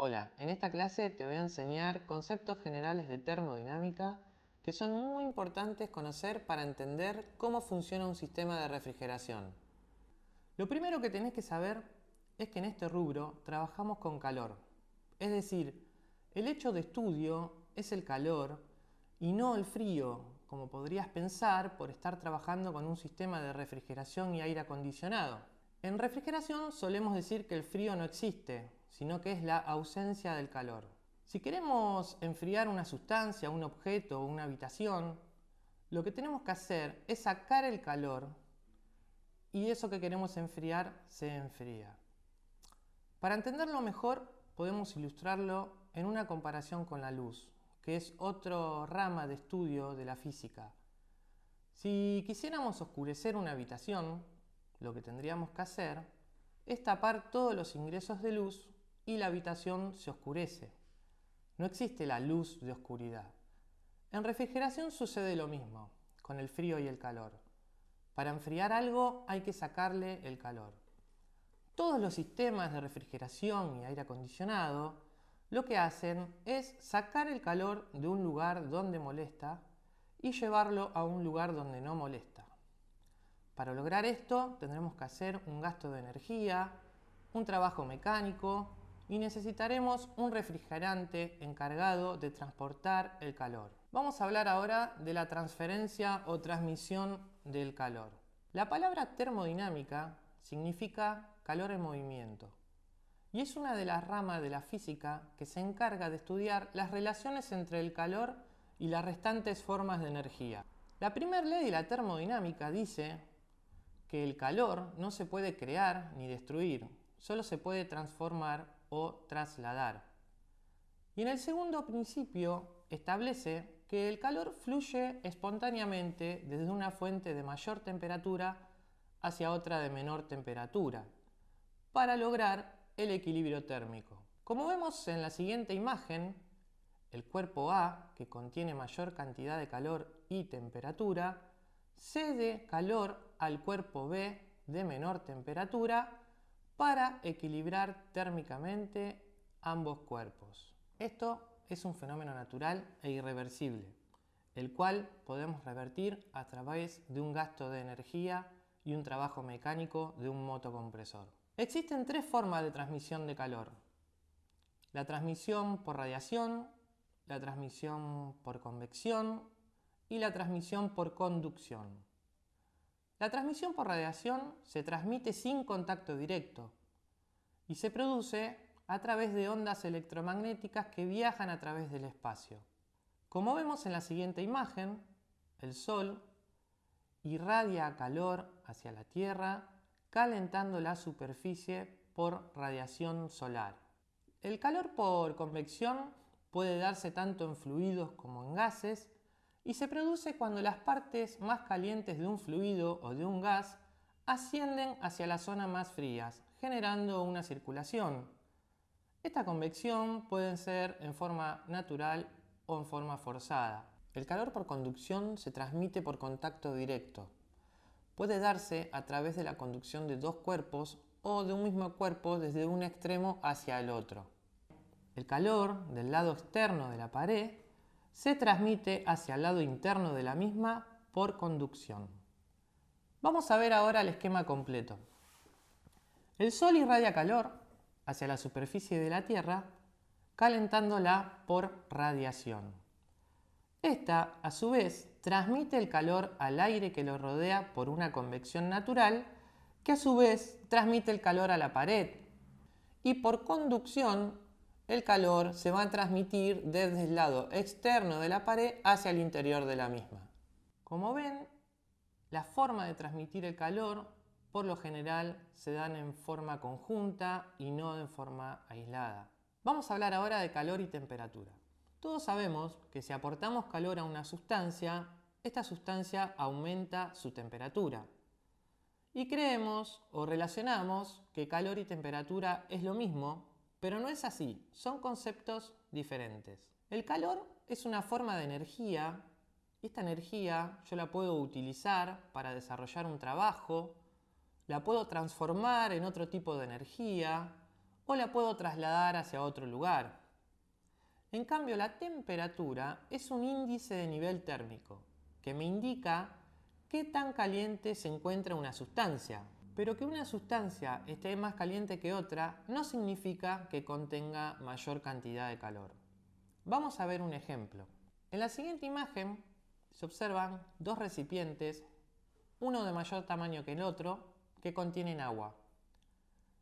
Hola, en esta clase te voy a enseñar conceptos generales de termodinámica que son muy importantes conocer para entender cómo funciona un sistema de refrigeración. Lo primero que tenés que saber es que en este rubro trabajamos con calor, es decir, el hecho de estudio es el calor y no el frío, como podrías pensar por estar trabajando con un sistema de refrigeración y aire acondicionado. En refrigeración solemos decir que el frío no existe, sino que es la ausencia del calor. Si queremos enfriar una sustancia, un objeto o una habitación, lo que tenemos que hacer es sacar el calor y eso que queremos enfriar se enfría. Para entenderlo mejor, podemos ilustrarlo en una comparación con la luz, que es otra rama de estudio de la física. Si quisiéramos oscurecer una habitación, lo que tendríamos que hacer es tapar todos los ingresos de luz y la habitación se oscurece. No existe la luz de oscuridad. En refrigeración sucede lo mismo, con el frío y el calor. Para enfriar algo hay que sacarle el calor. Todos los sistemas de refrigeración y aire acondicionado lo que hacen es sacar el calor de un lugar donde molesta y llevarlo a un lugar donde no molesta. Para lograr esto tendremos que hacer un gasto de energía, un trabajo mecánico y necesitaremos un refrigerante encargado de transportar el calor. Vamos a hablar ahora de la transferencia o transmisión del calor. La palabra termodinámica significa calor en movimiento y es una de las ramas de la física que se encarga de estudiar las relaciones entre el calor y las restantes formas de energía. La primera ley de la termodinámica dice que el calor no se puede crear ni destruir, solo se puede transformar o trasladar. Y en el segundo principio establece que el calor fluye espontáneamente desde una fuente de mayor temperatura hacia otra de menor temperatura, para lograr el equilibrio térmico. Como vemos en la siguiente imagen, el cuerpo A, que contiene mayor cantidad de calor y temperatura, cede calor al cuerpo B de menor temperatura para equilibrar térmicamente ambos cuerpos. Esto es un fenómeno natural e irreversible, el cual podemos revertir a través de un gasto de energía y un trabajo mecánico de un motocompresor. Existen tres formas de transmisión de calor: la transmisión por radiación, la transmisión por convección y la transmisión por conducción. La transmisión por radiación se transmite sin contacto directo y se produce a través de ondas electromagnéticas que viajan a través del espacio. Como vemos en la siguiente imagen, el Sol irradia calor hacia la Tierra, calentando la superficie por radiación solar. El calor por convección puede darse tanto en fluidos como en gases y se produce cuando las partes más calientes de un fluido o de un gas ascienden hacia las zonas más frías, generando una circulación. Esta convección puede ser en forma natural o en forma forzada. El calor por conducción se transmite por contacto directo. Puede darse a través de la conducción de dos cuerpos o de un mismo cuerpo desde un extremo hacia el otro. El calor del lado externo de la pared se transmite hacia el lado interno de la misma por conducción. Vamos a ver ahora el esquema completo. El Sol irradia calor hacia la superficie de la Tierra, calentándola por radiación. Esta, a su vez, transmite el calor al aire que lo rodea por una convección natural, que a su vez transmite el calor a la pared. Y por conducción, el calor se va a transmitir desde el lado externo de la pared hacia el interior de la misma. Como ven, la forma de transmitir el calor por lo general se dan en forma conjunta y no en forma aislada. Vamos a hablar ahora de calor y temperatura. Todos sabemos que si aportamos calor a una sustancia, esta sustancia aumenta su temperatura. Y creemos o relacionamos que calor y temperatura es lo mismo, pero no es así, son conceptos diferentes. El calor es una forma de energía y esta energía yo la puedo utilizar para desarrollar un trabajo, la puedo transformar en otro tipo de energía o la puedo trasladar hacia otro lugar. En cambio, la temperatura es un índice de nivel térmico que me indica qué tan caliente se encuentra una sustancia. Pero que una sustancia esté más caliente que otra no significa que contenga mayor cantidad de calor. Vamos a ver un ejemplo. En la siguiente imagen se observan dos recipientes, uno de mayor tamaño que el otro, que contienen agua.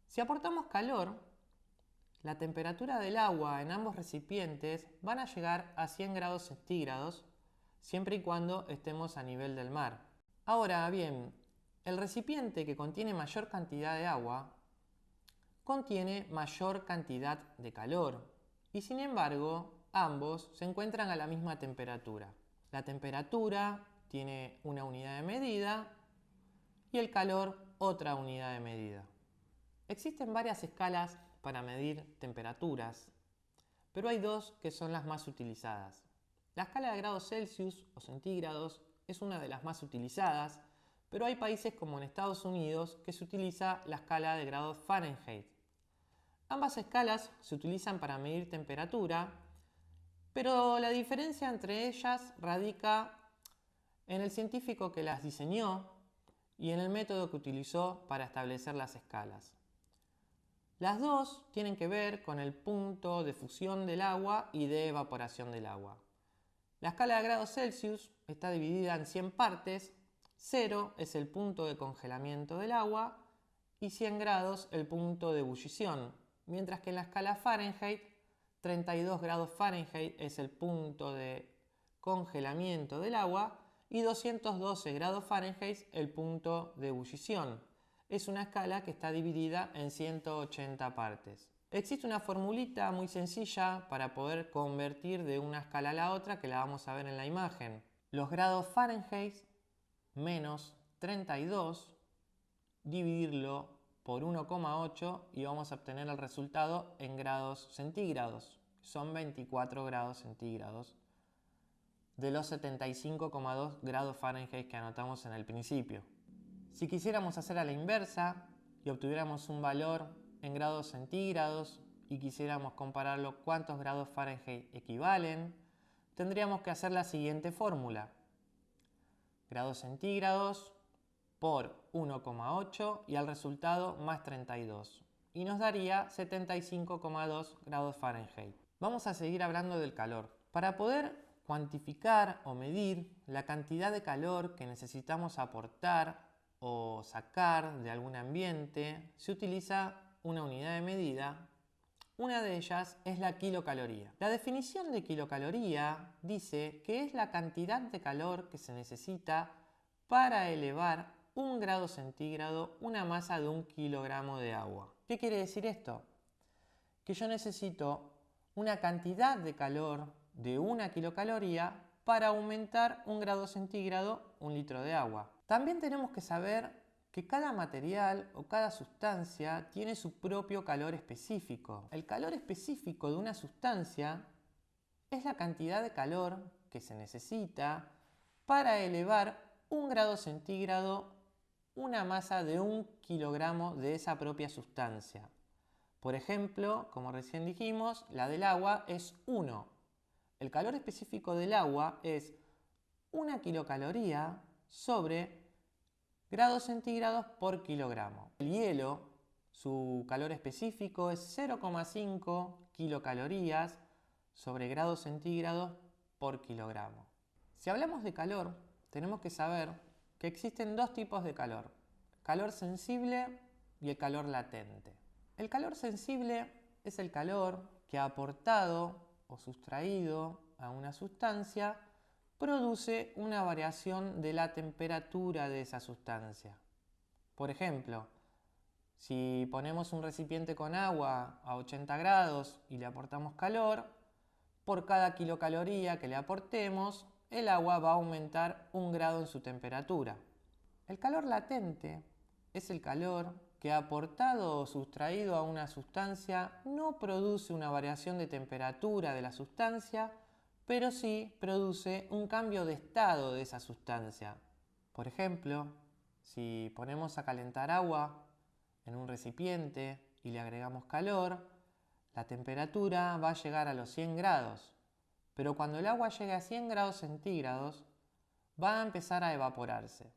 Si aportamos calor, la temperatura del agua en ambos recipientes van a llegar a 100 grados centígrados, siempre y cuando estemos a nivel del mar. Ahora bien, el recipiente que contiene mayor cantidad de agua contiene mayor cantidad de calor y sin embargo ambos se encuentran a la misma temperatura. La temperatura tiene una unidad de medida y el calor otra unidad de medida. Existen varias escalas para medir temperaturas, pero hay dos que son las más utilizadas. La escala de grados Celsius o centígrados es una de las más utilizadas, pero hay países como en Estados Unidos que se utiliza la escala de grados Fahrenheit. Ambas escalas se utilizan para medir temperatura, pero la diferencia entre ellas radica en el científico que las diseñó y en el método que utilizó para establecer las escalas. Las dos tienen que ver con el punto de fusión del agua y de evaporación del agua. La escala de grados Celsius está dividida en 100 partes, 0 es el punto de congelamiento del agua y 100 grados el punto de ebullición, mientras que en la escala Fahrenheit, 32 grados Fahrenheit es el punto de congelamiento del agua y 212 grados Fahrenheit el punto de ebullición. Es una escala que está dividida en 180 partes. Existe una formulita muy sencilla para poder convertir de una escala a la otra que la vamos a ver en la imagen. Los grados Fahrenheit menos 32, dividirlo por 1,8 y vamos a obtener el resultado en grados centígrados. Son 24 grados centígrados de los 75,2 grados Fahrenheit que anotamos en el principio. Si quisiéramos hacer a la inversa y obtuviéramos un valor en grados centígrados y quisiéramos compararlo cuántos grados Fahrenheit equivalen, tendríamos que hacer la siguiente fórmula. Grados centígrados por 1,8 y al resultado más 32. Y nos daría 75,2 grados Fahrenheit. Vamos a seguir hablando del calor. Para poder cuantificar o medir la cantidad de calor que necesitamos aportar o sacar de algún ambiente, se utiliza una unidad de medida. Una de ellas es la kilocaloría. La definición de kilocaloría dice que es la cantidad de calor que se necesita para elevar 1 grado centígrado una masa de 1 kilogramo de agua. ¿Qué quiere decir esto? Que yo necesito una cantidad de calor de 1 kilocaloría para aumentar 1 grado centígrado 1 litro de agua. También tenemos que saber que cada material o cada sustancia tiene su propio calor específico. El calor específico de una sustancia es la cantidad de calor que se necesita para elevar 1 grado centígrado una masa de 1 kilogramo de esa propia sustancia. Por ejemplo, como recién dijimos, la del agua es 1. El calor específico del agua es 1 kilocaloría sobre grados centígrados por kilogramo. El hielo, su calor específico es 0,5 kilocalorías sobre grados centígrados por kilogramo. Si hablamos de calor, tenemos que saber que existen dos tipos de calor: calor sensible y el calor latente. El calor sensible es el calor que aportado o sustraído a una sustancia produce una variación de la temperatura de esa sustancia. Por ejemplo, si ponemos un recipiente con agua a 80 grados y le aportamos calor, por cada kilocaloría que le aportemos, el agua va a aumentar 1 grado en su temperatura. El calor latente es el calor que aportado o sustraído a una sustancia no produce una variación de temperatura de la sustancia, pero sí produce un cambio de estado de esa sustancia. Por ejemplo, si ponemos a calentar agua en un recipiente y le agregamos calor, la temperatura va a llegar a los 100 grados. Pero cuando el agua llegue a 100 grados centígrados, va a empezar a evaporarse.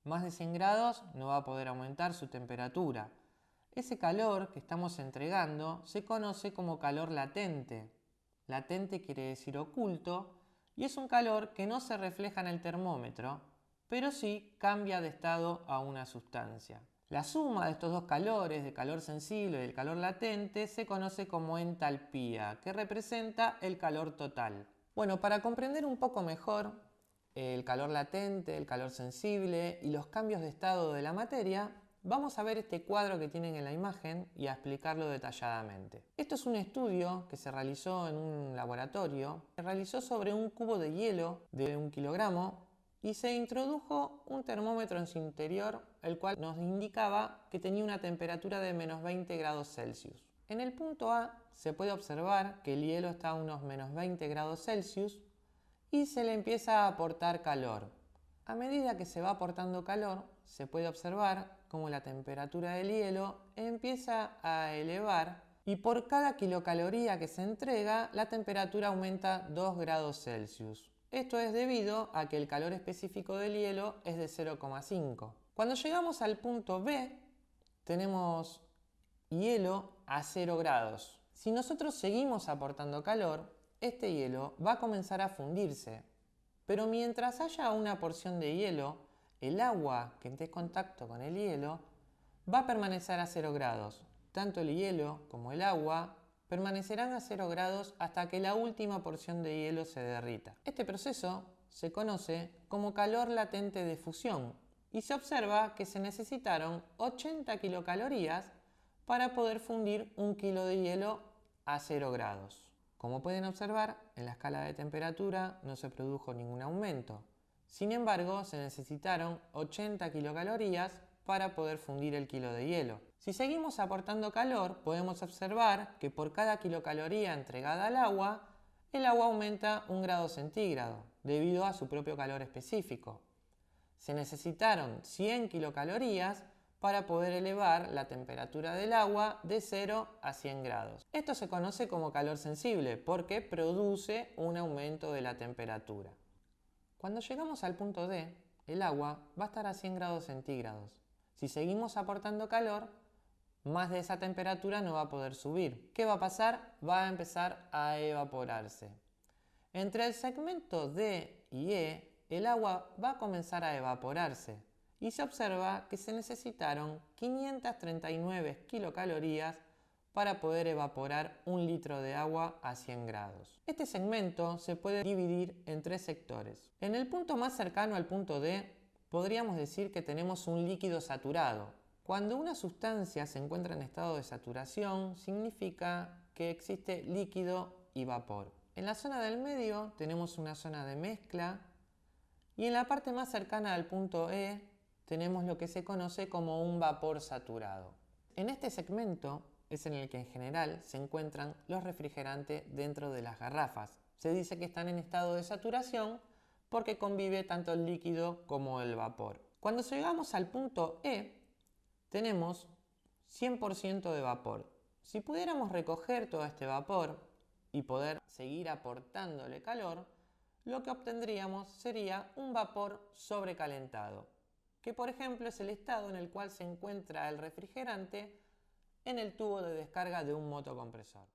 Más de 100 grados no va a poder aumentar su temperatura. Ese calor que estamos entregando se conoce como calor latente. Latente quiere decir oculto y es un calor que no se refleja en el termómetro, pero sí cambia de estado a una sustancia. La suma de estos dos calores, del calor sensible y del calor latente, se conoce como entalpía, que representa el calor total. Bueno, para comprender un poco mejor el calor latente, el calor sensible y los cambios de estado de la materia, vamos a ver este cuadro que tienen en la imagen y a explicarlo detalladamente. Esto es un estudio que se realizó en un laboratorio. Se realizó sobre un cubo de hielo de 1 kilogramo y se introdujo un termómetro en su interior, el cual nos indicaba que tenía una temperatura de menos 20 grados Celsius. En el punto A se puede observar que el hielo está a unos menos 20 grados Celsius y se le empieza a aportar calor. A medida que se va aportando calor, se puede observar cómo la temperatura del hielo empieza a elevar y por cada kilocaloría que se entrega, la temperatura aumenta 2 grados Celsius. Esto es debido a que el calor específico del hielo es de 0,5. Cuando llegamos al punto B, tenemos hielo a 0 grados. Si nosotros seguimos aportando calor, este hielo va a comenzar a fundirse. Pero mientras haya una porción de hielo, el agua que esté en contacto con el hielo va a permanecer a 0 grados. Tanto el hielo como el agua permanecerán a 0 grados hasta que la última porción de hielo se derrita. Este proceso se conoce como calor latente de fusión y se observa que se necesitaron 80 kilocalorías para poder fundir 1 kilo de hielo a 0 grados. Como pueden observar, en la escala de temperatura no se produjo ningún aumento. Sin embargo, se necesitaron 80 kilocalorías para poder fundir el kilo de hielo. Si seguimos aportando calor, podemos observar que por cada kilocaloría entregada al agua, el agua aumenta 1 grado centígrado, debido a su propio calor específico. Se necesitaron 100 kilocalorías para poder elevar la temperatura del agua de 0 a 100 grados. Esto se conoce como calor sensible porque produce un aumento de la temperatura. Cuando llegamos al punto D, el agua va a estar a 100 grados centígrados. Si seguimos aportando calor, más de esa temperatura no va a poder subir. ¿Qué va a pasar? Va a empezar a evaporarse. Entre el segmento D y E, el agua va a comenzar a evaporarse y se observa que se necesitaron 539 kilocalorías para poder evaporar 1 litro de agua a 100 grados. Este segmento se puede dividir en 3 sectores. En el punto más cercano al punto D, podríamos decir que tenemos un líquido saturado. Cuando una sustancia se encuentra en estado de saturación, significa que existe líquido y vapor. En la zona del medio tenemos una zona de mezcla y en la parte más cercana al punto E tenemos lo que se conoce como un vapor saturado. En este segmento es en el que en general se encuentran los refrigerantes dentro de las garrafas. Se dice que están en estado de saturación porque convive tanto el líquido como el vapor. Cuando llegamos al punto E, tenemos 100% de vapor. Si pudiéramos recoger todo este vapor y poder seguir aportándole calor, lo que obtendríamos sería un vapor sobrecalentado, que por ejemplo es el estado en el cual se encuentra el refrigerante en el tubo de descarga de un motocompresor.